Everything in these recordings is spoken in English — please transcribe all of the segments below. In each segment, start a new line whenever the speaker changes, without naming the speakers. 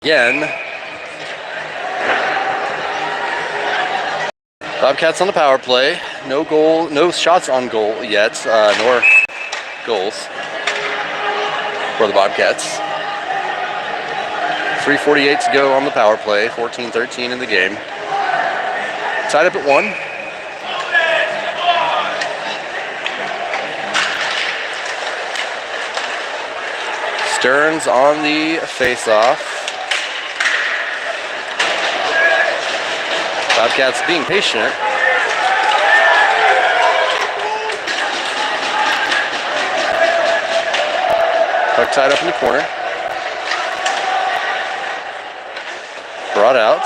again. Bobcats on the power play. No goal, no shots on goal yet, nor goals for the Bobcats. 3:48 to go on the power play. 14-13 in the game. Tied up at 1. Stearns on the face-off. Bobcats being patient. Puck tied up in the corner. Brought out.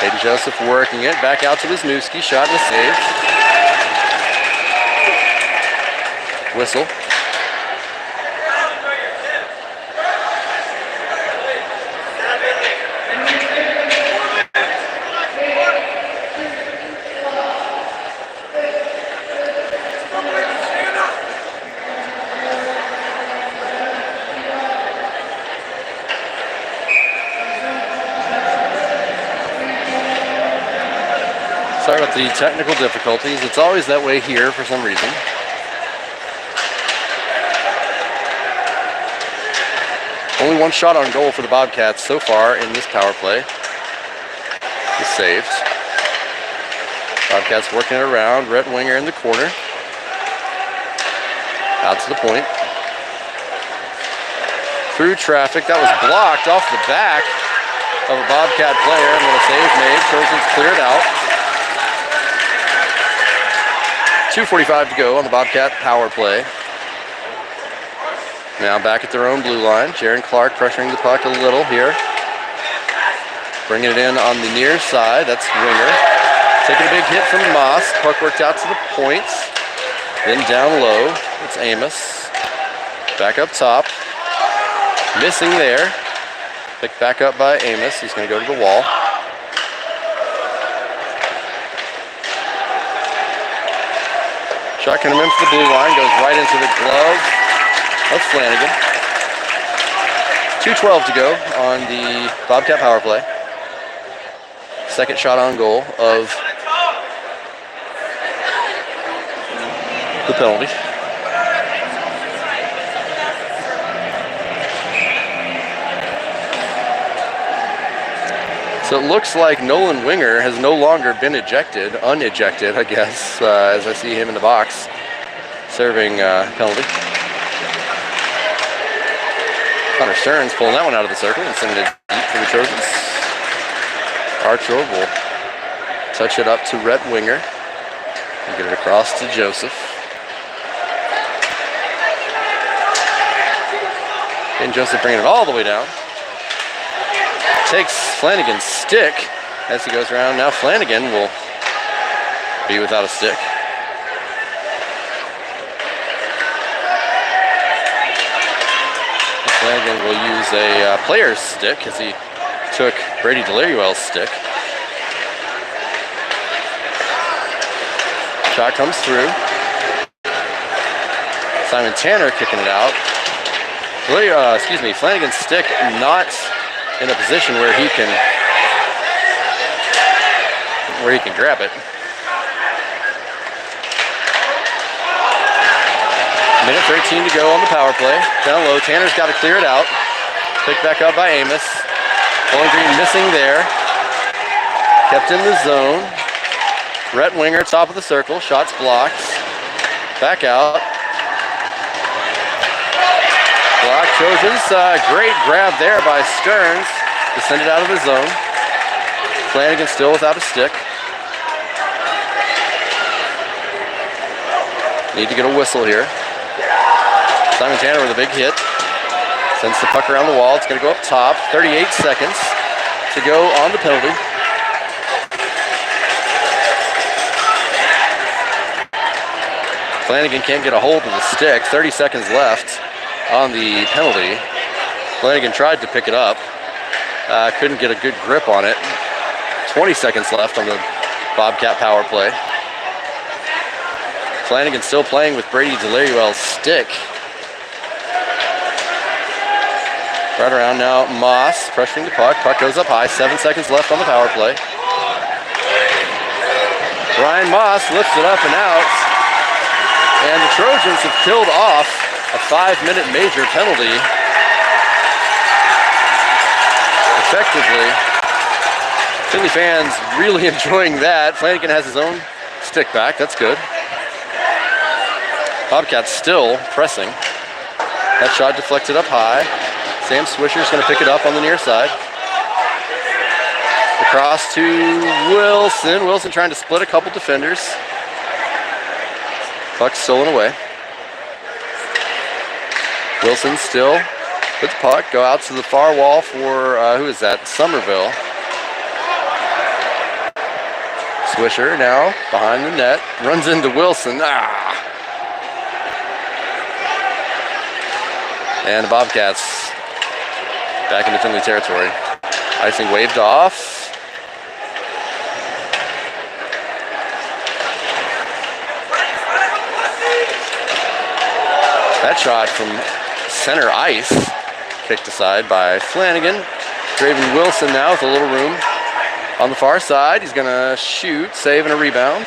Hayden Joseph working it. Back out to Wisniewski. Shot and a save. Whistle. Sorry about the technical difficulties. It's always that way here for some reason. Only one shot on goal for the Bobcats so far in this power play. Is saved. Bobcats working it around. Rhett Winger in the corner. Out to the point. Through traffic. That was blocked off the back of a Bobcat player. And then a save made. Trojan's cleared out. 2:45 to go on the Bobcat power play. Now back at their own blue line. Jaron Clark pressuring the puck a little here. Bringing it in on the near side. That's Winger. Taking a big hit from Moss. Puck worked out to the point. Then down low. It's Amos. Back up top. Missing there. Picked back up by Amos. He's going to go to the wall. Shot coming in for the blue line. Goes right into the glove of Flanagan. 2:12 to go on the Bobcat power play. Second shot on goal of the penalty. So it looks like Nolan Winger has no longer been ejected, unejected, I guess, as I see him in the box serving penalty. Connor Stearns pulling that one out of the circle and sending it deep for the Trojans. Archer will touch it up to Rhett Winger and get it across to Joseph. And Joseph bringing it all the way down. Takes Flanagan's stick as he goes around. Now Flanagan will be without a stick. Flanagan will use a player's stick as he took Brady Deliriouel's stick. Shot comes through. Simon Tanner kicking it out. Flanagan's stick not in a position where he can grab it. Minute 13 to go on the power play. Down low, Tanner's got to clear it out. Picked back up by Amos. Bowling Green missing there. Kept in the zone. Rhett Winger, top of the circle. Shots blocked. Back out. Block Trojans. Great grab there by Stearns to send it out of the zone. Flanagan still without a stick. Need to get a whistle here. Simon Tanner with a big hit. Sends the puck around the wall. It's going to go up top. 38 seconds to go on the penalty. Flanagan can't get a hold of the stick. 30 seconds left on the penalty. Flanagan tried to pick it up. Couldn't get a good grip on it. 20 seconds left on the Bobcat power play. Flanagan still playing with Brady Deliriouel's stick. Right around now, Moss pressuring the puck. Puck goes up high. 7 seconds left on the power play. Ryan Moss lifts it up and out. And the Trojans have killed off a 5-minute major penalty. Effectively. Finley fans really enjoying that. Flanagan has his own stick back. That's good. Bobcats still pressing. That shot deflected up high. Sam Swisher's going to pick it up on the near side. Across to Wilson. Wilson trying to split a couple defenders. Puck stolen away. Wilson still with the puck. Go out to the far wall for, who is that? Somerville. Swisher now behind the net. Runs into Wilson. And the Bobcats back into Finley territory. Icing waved off. That shot from center ice, kicked aside by Flanagan. Draven Wilson now with a little room on the far side. He's gonna shoot, save, and a rebound.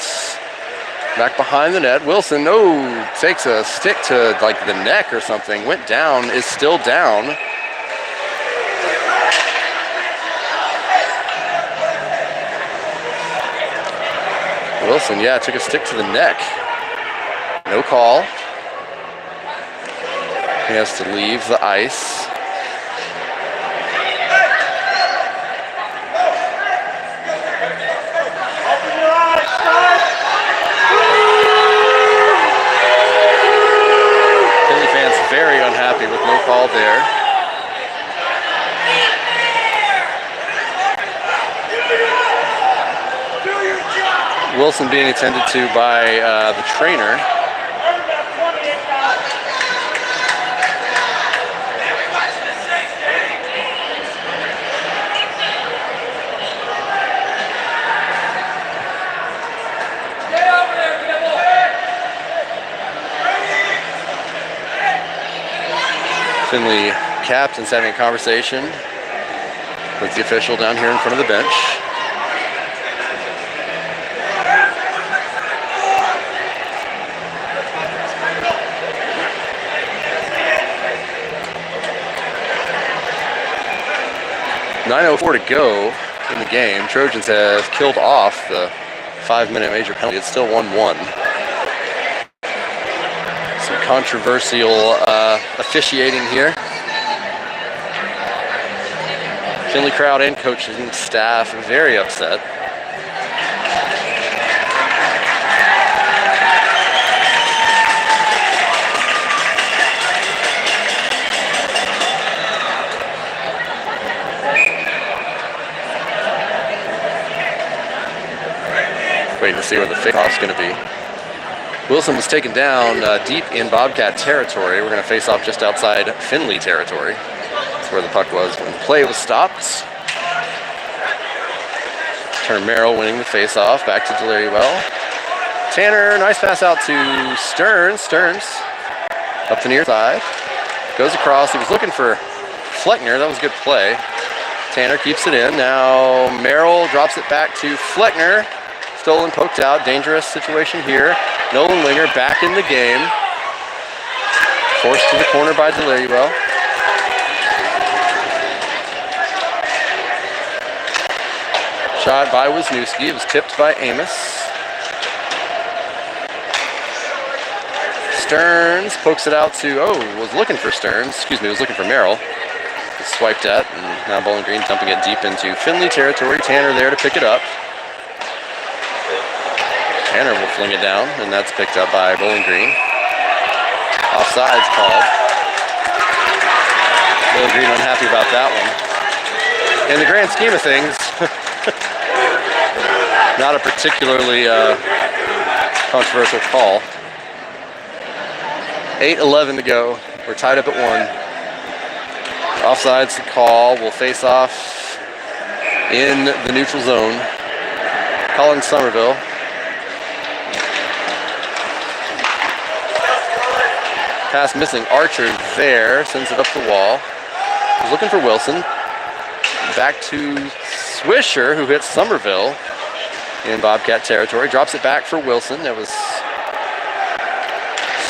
Back behind the net. Wilson, takes a stick to like the neck or something. Went down, is still down. Wilson, took a stick to the neck. No call. He has to leave the ice. Philly fans very unhappy with no call there. Wilson being attended to by the trainer. Finley captain's having a conversation with the official down here in front of the bench. .904 to go in the game. Trojans have killed off the 5-minute major penalty. It's still 1-1. Some controversial officiating here. Finley crowd and coaching staff very upset. Waiting to see where the face-off's going to be. Wilson was taken down deep in Bobcat territory. We're going to face off just outside Finley territory. That's where the puck was when the play was stopped. Turner Merrill winning the face-off. Back to Deliriwell. Tanner, nice pass out to Stearns. Stearns up the near side. Goes across. He was looking for Fleckner. That was a good play. Tanner keeps it in. Now Merrill drops it back to Fleckner. Stolen, poked out. Dangerous situation here. Nolan Winger back in the game. Forced to the corner by Deliriwell. Shot by Wisniewski. It was tipped by Amos. Stearns pokes it out to, was looking for Stearns. Excuse me, was looking for Merrill. It's swiped at, and now Bowling Green dumping it deep into Finley territory. Tanner there to pick it up. Tanner will fling it down, and that's picked up by Bowling Green. Offsides called. Bowling Green unhappy about that one. In the grand scheme of things, not a particularly controversial call. 8:11 to go. We're tied up at 1. Offsides call. Will face off in the neutral zone. Colin Somerville. Pass missing. Archer there. Sends it up the wall. looking for Wilson. Back to Swisher, who hits Somerville in Bobcat territory. Drops it back for Wilson. That was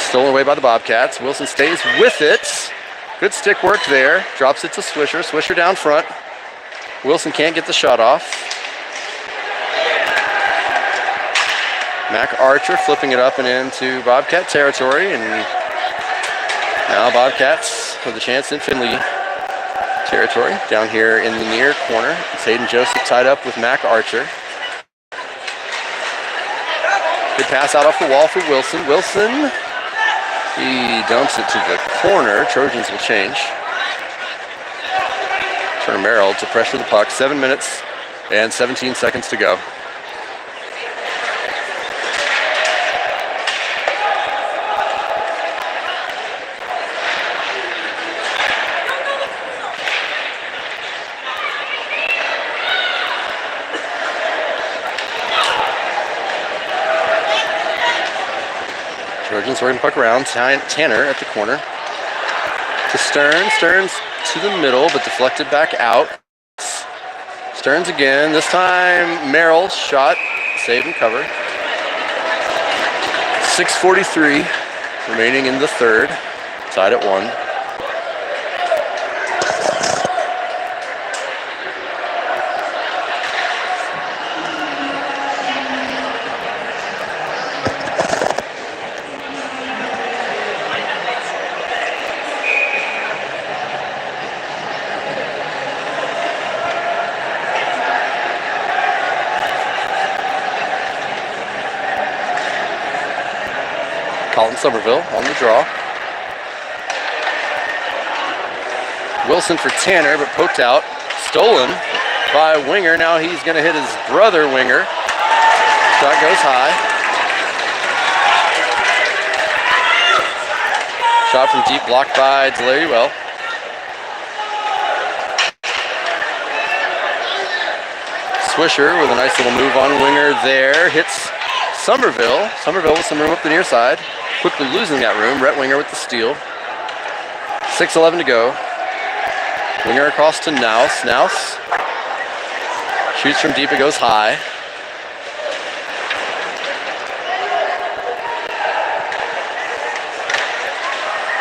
stolen away by the Bobcats. Wilson stays with it. Good stick work there. Drops it to Swisher. Swisher down front. Wilson can't get the shot off. Mac Archer flipping it up and into Bobcat territory. And now Bobcats with a chance in Finley territory. Down here in the near corner, it's Hayden Joseph tied up with Mac Archer. Good pass out off the wall for Wilson. Wilson, he dumps it to the corner. Trojans will change. Turner Merrill to pressure the puck. 7 minutes and 17 seconds to go. Trojans working the puck around. Tanner at the corner. To Stearns. Stearns to the middle, but deflected back out. Stearns again. This time, Merrill's shot. Save and cover. 6:43 remaining in the third. Tied at 1. Colin Somerville on the draw. Wilson for Tanner, but poked out. Stolen by Winger. Now he's going to hit his brother Winger. Shot goes high. Shot from deep, blocked by Delariuel. Swisher with a nice little move on Winger there. Hits Somerville. Somerville with some room up the near side. Quickly losing that room. Rhett Winger with the steal. 6:11 to go. Winger across to Naus. Naus shoots from deep. It goes high.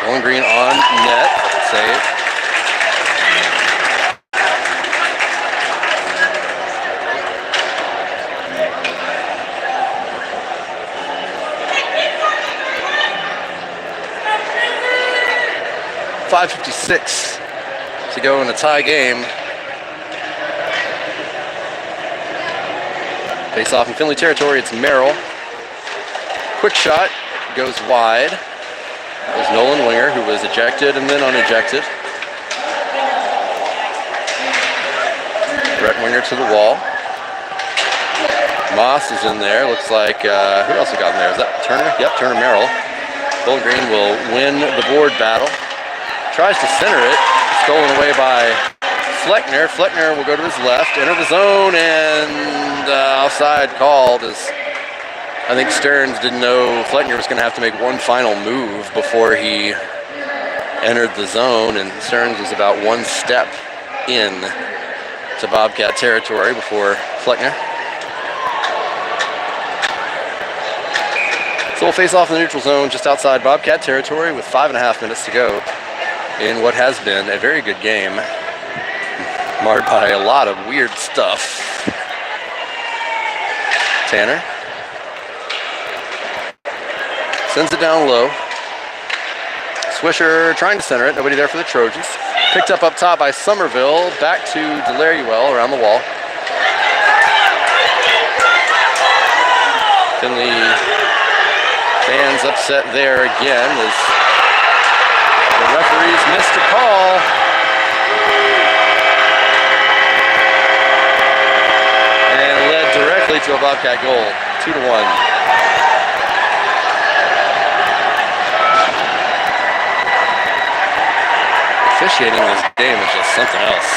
Bowling Green on net. Save. .556 to go in a tie game. Face off in Finley territory, it's Merrill. Quick shot, goes wide. That was Nolan Winger, who was ejected and then unejected. Brett Winger to the wall. Moss is in there. Looks like, who else we got in there? Is that Turner? Yep, Turner Merrill. Bowling Green will win the board battle. Tries to center it, stolen away by Fleckner. Fleckner will go to his left, enter the zone, and offside called as I think Stearns didn't know Fleckner was going to have to make one final move before he entered the zone, and Stearns was about one step in to Bobcat territory before Fleckner. So we'll face off in the neutral zone just outside Bobcat territory with 5.5 minutes to go in what has been a very good game, marred by a lot of weird stuff. Tanner sends it down low. Swisher trying to center it, nobody there for the Trojans. Picked up top by Somerville, back to Delariuel around the wall. Finley fans upset there again as the referees missed a call. And led directly to a Bobcat goal, 2-1. Officiating this game is just something else.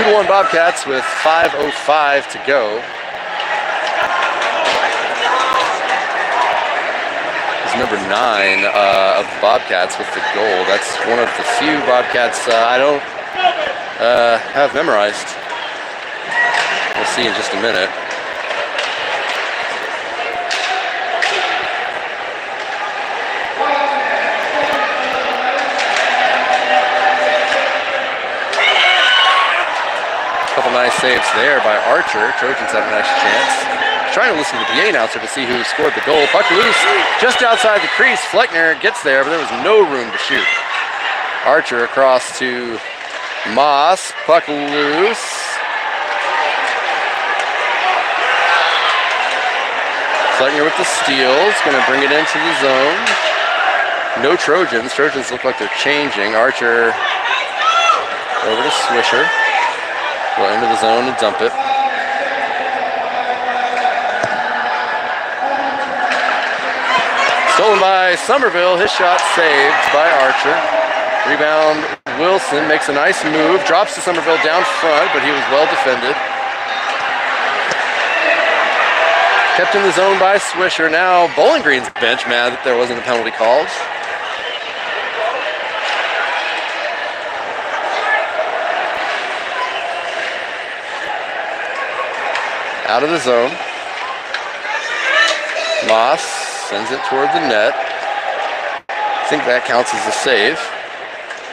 2-1 Bobcats with 5:05 to go. It's number 9 of the Bobcats with the goal. That's one of the few Bobcats I don't have memorized. We'll see in just a minute. Couple nice saves there by Archer. Trojans have a nice chance. Trying to listen to the PA announcer to see who scored the goal. Puck loose, just outside the crease. Fleckner gets there, but there was no room to shoot. Archer across to Moss. Puck loose. Fleckner with the steals. Going to bring it into the zone. No Trojans. Trojans look like they're changing. Archer over to Swisher. Go into the zone and dump it. Stolen by Somerville. His shot saved by Archer. Rebound, Wilson makes a nice move. Drops to Somerville down front, but he was well defended. Kept in the zone by Swisher. Now Bowling Green's bench mad that there wasn't a penalty called. Out of the zone. Moss sends it toward the net. I think that counts as a save.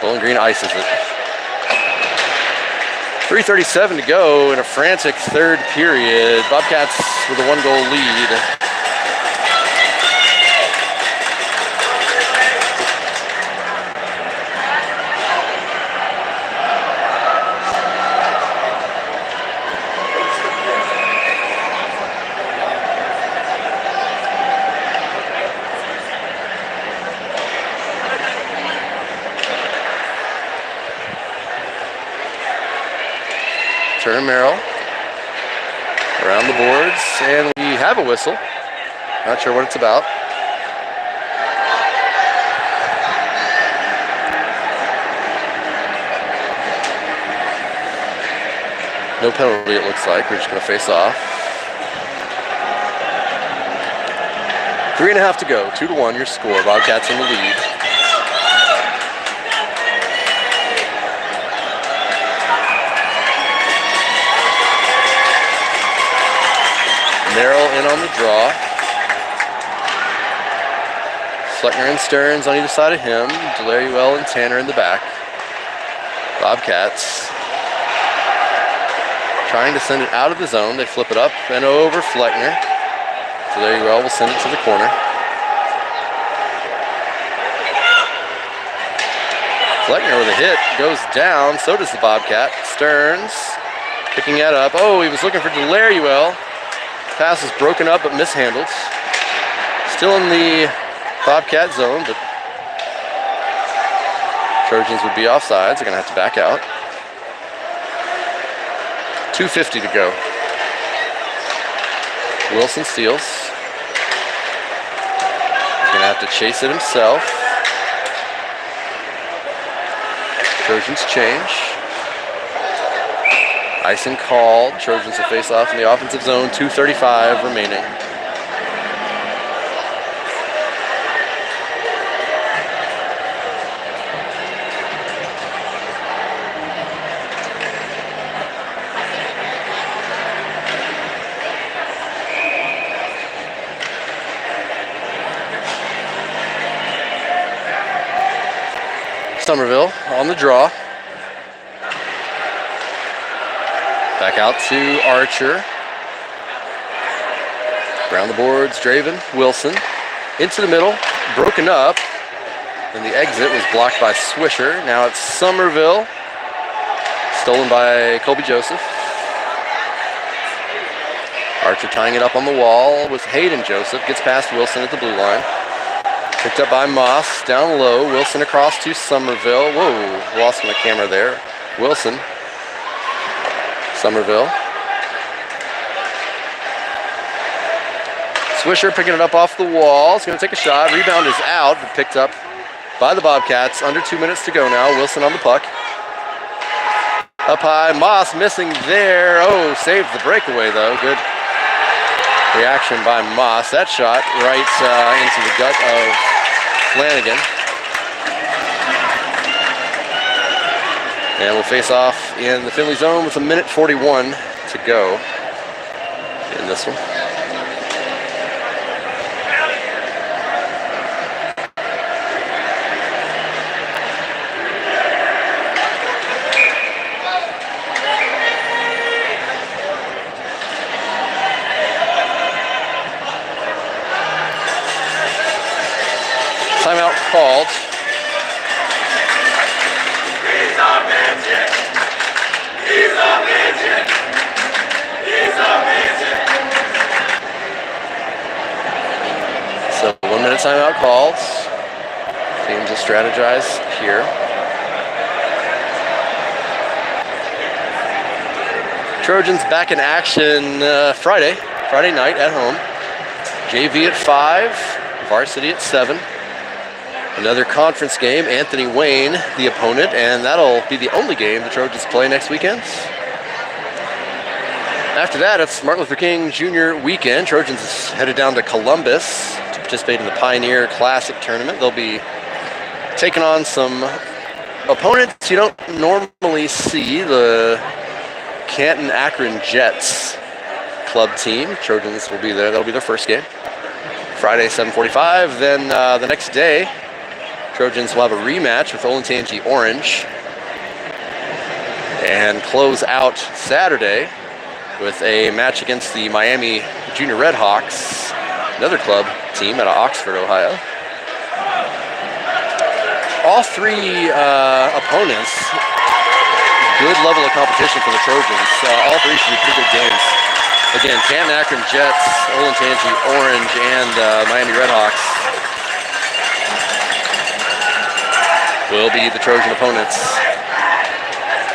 Bowling Green ices it. 3:37 to go in a frantic third period. Bobcats with a 1-goal lead. Turner Merrill around the boards, and we have a whistle. Not sure what it's about. No penalty, it looks like. We're just going to face off. 3.5 to go. 2-1 your score. Bobcats in the lead. Merrill in on the draw. Fleckner and Stearns on either side of him. Delaruel and Tanner in the back. Bobcats trying to send it out of the zone. They flip it up and over Fleckner. Delaruel will send it to the corner. Fleckner with a hit goes down. So does the Bobcat. Stearns picking that up. Oh, he was looking for Delaruel. Pass is broken up but mishandled. Still in the Bobcat zone, but Trojans would be offsides. They're going to have to back out. 2:50 to go. Wilson steals. He's going to have to chase it himself. Trojans change. Icing called. Trojans will face off in the offensive zone. 2:35 remaining. Somerville on the draw. Back out to Archer. Around the boards, Draven, Wilson. Into the middle, broken up. And the exit was blocked by Swisher. Now it's Somerville. Stolen by Colby Joseph. Archer tying it up on the wall with Hayden Joseph. Gets past Wilson at the blue line. Picked up by Moss, down low. Wilson across to Somerville. Whoa, lost my camera there. Wilson. Somerville. Swisher picking it up off the wall. He's going to take a shot. Rebound is out, but picked up by the Bobcats. Under 2 minutes to go now. Wilson on the puck. Up high, Moss missing there. Oh, saved the breakaway though. Good reaction by Moss. That shot right into the gut of Flanagan. And we'll face off in the Finley zone with 1:41 to go in this one. Timeout called.
He's a midget. He's a midget. He's a midget.
So 1 minute timeout called. Teams will strategize here. Trojans back in action Friday night at home. JV at 5, varsity at 7. Another conference game, Anthony Wayne, the opponent, and that'll be the only game the Trojans play next weekend. After that, it's Martin Luther King Jr. weekend. Trojans is headed down to Columbus to participate in the Pioneer Classic tournament. They'll be taking on some opponents you don't normally see, the Canton Akron Jets club team. Trojans will be there. That'll be their first game. Friday, 7:45. Then the next day, Trojans will have a rematch with Olentangy Orange and close out Saturday with a match against the Miami Junior Redhawks, another club team out of Oxford, Ohio. All three opponents, good level of competition for the Trojans. All three should be pretty good games. Again, Canton Akron Jets, Olentangy Orange, and Miami Redhawks will be the Trojan opponents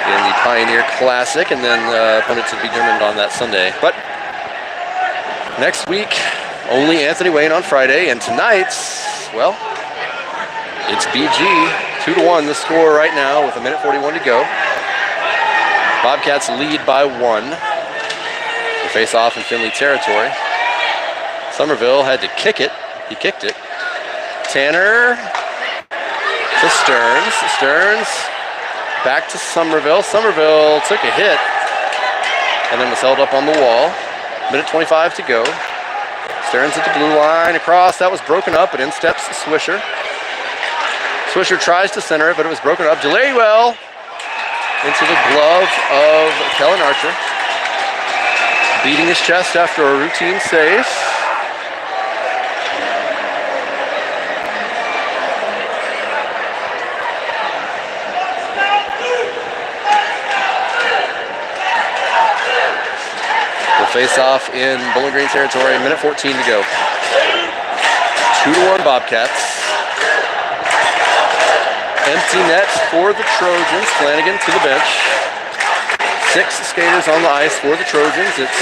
in the Pioneer Classic, and then opponents will be determined on that Sunday. But next week, only Anthony Wayne on Friday, and tonight, well, it's BG, 2-1 the score right now with 1:41 to go. Bobcats lead by 1. They face off in Finley territory. Somerville had to kick it. He kicked it. Tanner to Stearns. Stearns back to Somerville. Somerville took a hit and then was held up on the wall. 1:25 to go. Stearns at the blue line across. That was broken up, but in steps Swisher. Swisher tries to center it, but it was broken up. Delariwell into the glove of Kellen Archer. Beating his chest after a routine save. Face off in Bowling Green territory, 1:14 to go. 2-1 Bobcats. Empty net for the Trojans. Flanagan to the bench. 6 skaters on the ice for the Trojans. It's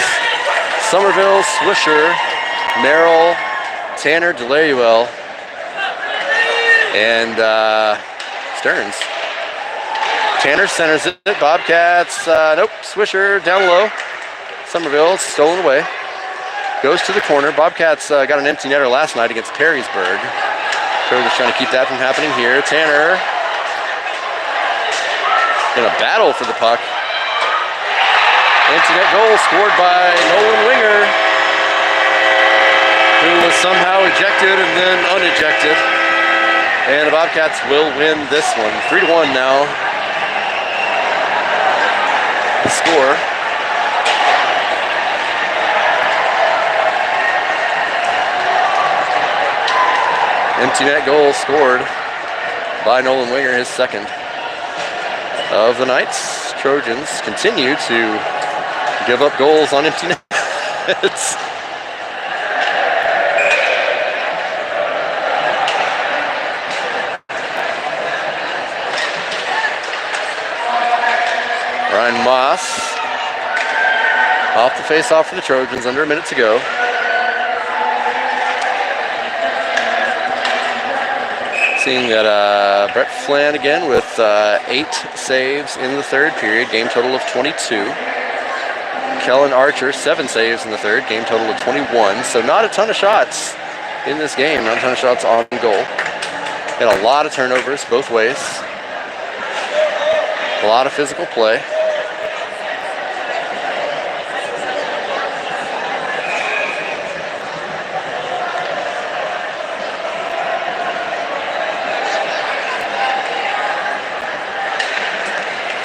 Somerville, Swisher, Merrill, Tanner, Delariwell, and Stearns. Tanner centers it. Bobcats, nope, Swisher down low. Somerville stolen away. Goes to the corner. Bobcats got an empty netter last night against Perrysburg. Trojans trying to keep that from happening here. Tanner in a battle for the puck. Empty net goal scored by Nolan Winger, who was somehow ejected and then unejected. And the Bobcats will win this one. 3-1 now. The score. Empty net goal scored by Nolan Winger, his second of the nights. Trojans continue to give up goals on empty nets. Ryan Moss off the face-off for the Trojans, under a minute to go. Seeing that Brett Flanagan with 8 saves in the third period, game total of 22. Kellen Archer, 7 saves in the third, game total of 21. So not a ton of shots in this game, not a ton of shots on goal. Had a lot of turnovers both ways. A lot of physical play.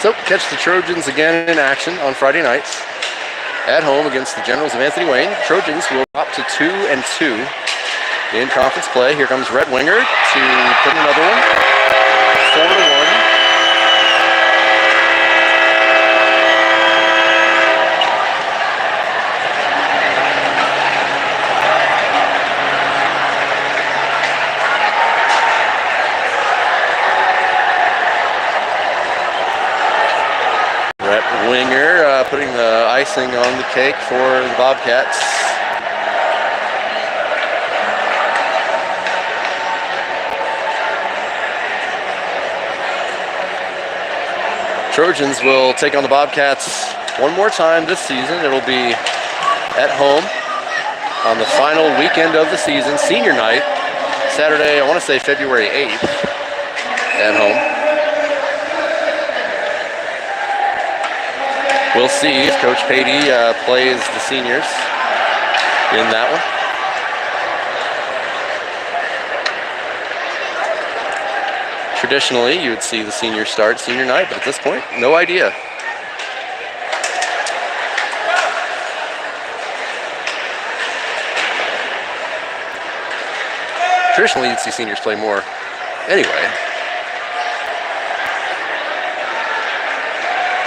So, catch the Trojans again in action on Friday nights at home against the Generals of Anthony Wayne. Trojans will drop to 2-2 in conference play. Here comes Rhett Winger to put another one. 4-1. Winger putting the icing on the cake for the Bobcats. Trojans will take on the Bobcats one more time this season. It'll be at home on the final weekend of the season, senior night, Saturday, I want to say February 8th, at home. We'll see if Coach Patey plays the seniors in that one. Traditionally, you would see the seniors start senior night, but at this point, no idea. Traditionally, you'd see seniors play more anyway.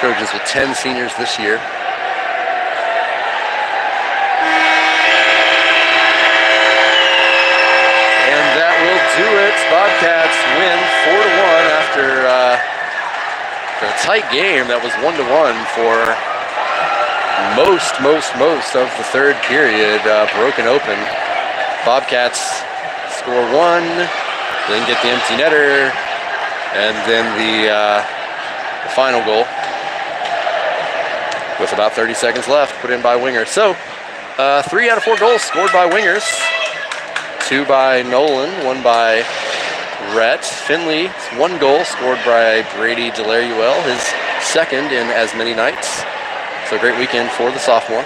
Trojans with 10 seniors this year. And that will do it. Bobcats win 4-1 after a tight game that was 1-1 for most of the third period, broken open. Bobcats score 1, then get the empty netter, and then the final goal with about 30 seconds left, put in by Winger. So, 3 out of 4 goals scored by Wingers. 2 by Nolan, 1 by Rhett. Finley, 1 goal scored by Brady Delaruel, his second in as many nights. So, great weekend for the sophomore.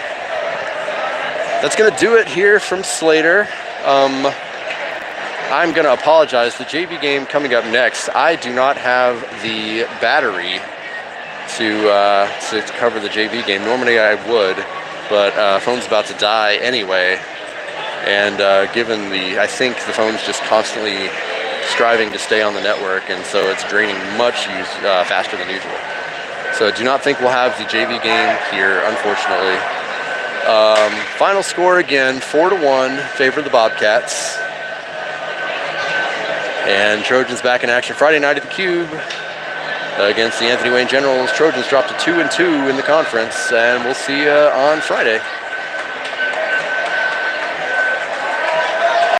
That's going to do it here from Slater. I'm going to apologize. The JV game coming up next, I do not have the battery to cover the JV game. Normally I would, but phone's about to die anyway. And given I think the phone's just constantly striving to stay on the network, and so it's draining much faster than usual. So I do not think we'll have the JV game here, unfortunately. Final score again, 4-1, favor the Bobcats. And Trojans back in action Friday night at the Cube against the Anthony Wayne Generals. Trojans dropped to 2-2 in the conference, and we'll see you on Friday.